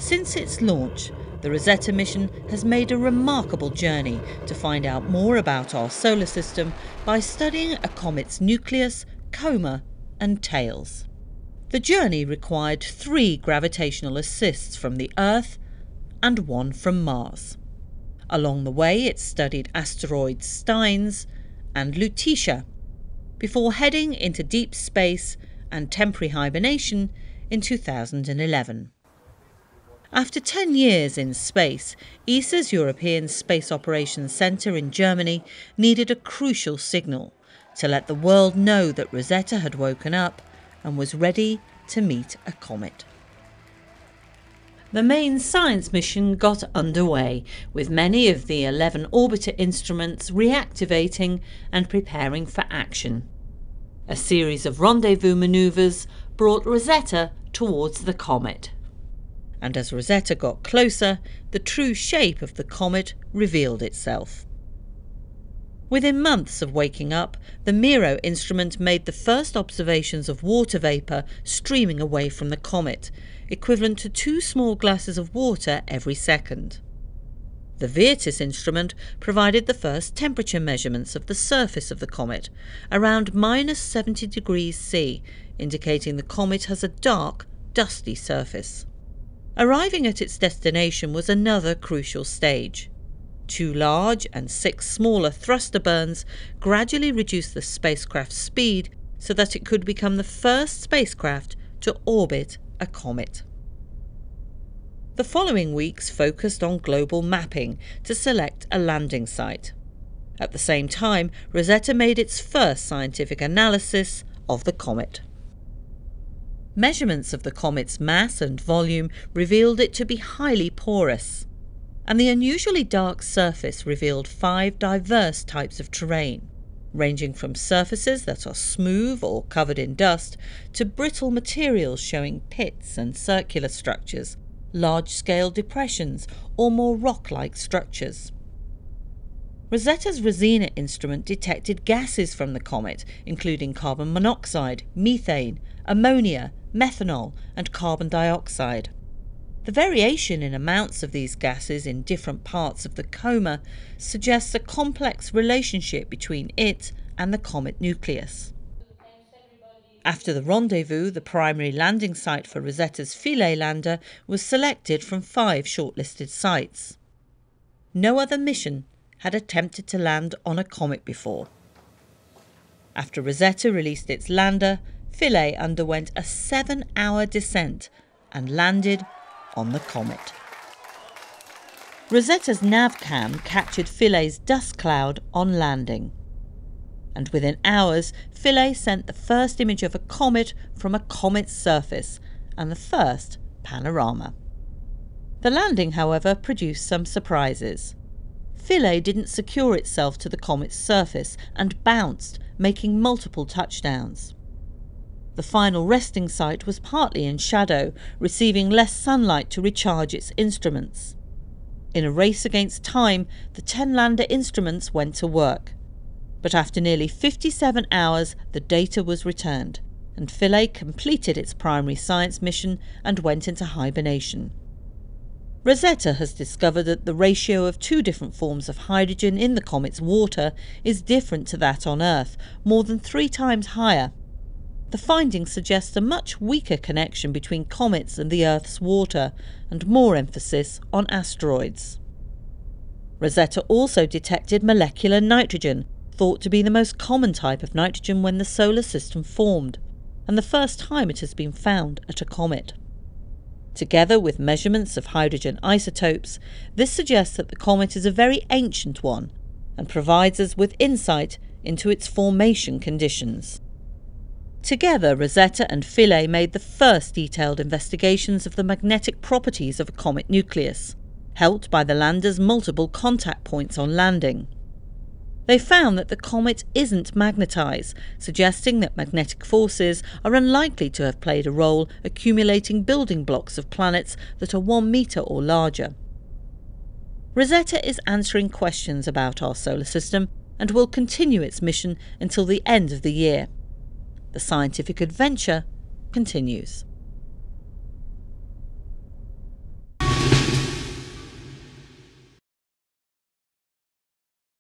Since its launch, the Rosetta mission has made a remarkable journey to find out more about our solar system by studying a comet's nucleus, coma and tails. The journey required 3 gravitational assists from the Earth and 1 from Mars. Along the way it studied asteroids Steins and Lutetia, before heading into deep space and temporary hibernation in 2011. After 10 years in space, ESA's European Space Operations Centre in Germany needed a crucial signal to let the world know that Rosetta had woken up and was ready to meet a comet. The main science mission got underway, with many of the 11 orbiter instruments reactivating and preparing for action. A series of rendezvous manoeuvres brought Rosetta towards the comet. And as Rosetta got closer, the true shape of the comet revealed itself. Within months of waking up, the MIRO instrument made the first observations of water vapour streaming away from the comet, equivalent to 2 small glasses of water every second. The Virtus instrument provided the first temperature measurements of the surface of the comet, around -70 degrees C, indicating the comet has a dark, dusty surface. Arriving at its destination was another crucial stage. 2 large and 6 smaller thruster burns gradually reduced the spacecraft's speed so that it could become the first spacecraft to orbit a comet. The following weeks focused on global mapping to select a landing site. At the same time, Rosetta made its first scientific analysis of the comet. Measurements of the comet's mass and volume revealed it to be highly porous, and the unusually dark surface revealed 5 diverse types of terrain, ranging from surfaces that are smooth or covered in dust to brittle materials showing pits and circular structures, large-scale depressions or more rock-like structures. Rosetta's Rosetta instrument detected gases from the comet, including carbon monoxide, methane, ammonia, methanol and carbon dioxide. The variation in amounts of these gases in different parts of the coma suggests a complex relationship between it and the comet nucleus. After the rendezvous, the primary landing site for Rosetta's Philae lander was selected from 5 shortlisted sites. No other mission had attempted to land on a comet before. After Rosetta released its lander, Philae underwent a 7-hour descent and landed on the comet. Rosetta's navcam captured Philae's dust cloud on landing, and within hours Philae sent the first image of a comet from a comet's surface and the first panorama. The landing, however, produced some surprises. Philae didn't secure itself to the comet's surface and bounced, making multiple touchdowns. The final resting site was partly in shadow, receiving less sunlight to recharge its instruments. In a race against time, the 10 lander instruments went to work. But after nearly 57 hours, the data was returned, and Philae completed its primary science mission and went into hibernation. Rosetta has discovered that the ratio of 2 different forms of hydrogen in the comet's water is different to that on Earth, more than 3 times higher. The findings suggest a much weaker connection between comets and the Earth's water, and more emphasis on asteroids. Rosetta also detected molecular nitrogen, thought to be the most common type of nitrogen when the solar system formed, and the first time it has been found at a comet. Together with measurements of hydrogen isotopes, this suggests that the comet is a very ancient one and provides us with insight into its formation conditions. Together, Rosetta and Philae made the first detailed investigations of the magnetic properties of a comet nucleus, helped by the lander's multiple contact points on landing. They found that the comet isn't magnetised, suggesting that magnetic forces are unlikely to have played a role accumulating building blocks of planets that are 1 metre or larger. Rosetta is answering questions about our solar system and will continue its mission until the end of the year. The scientific adventure continues.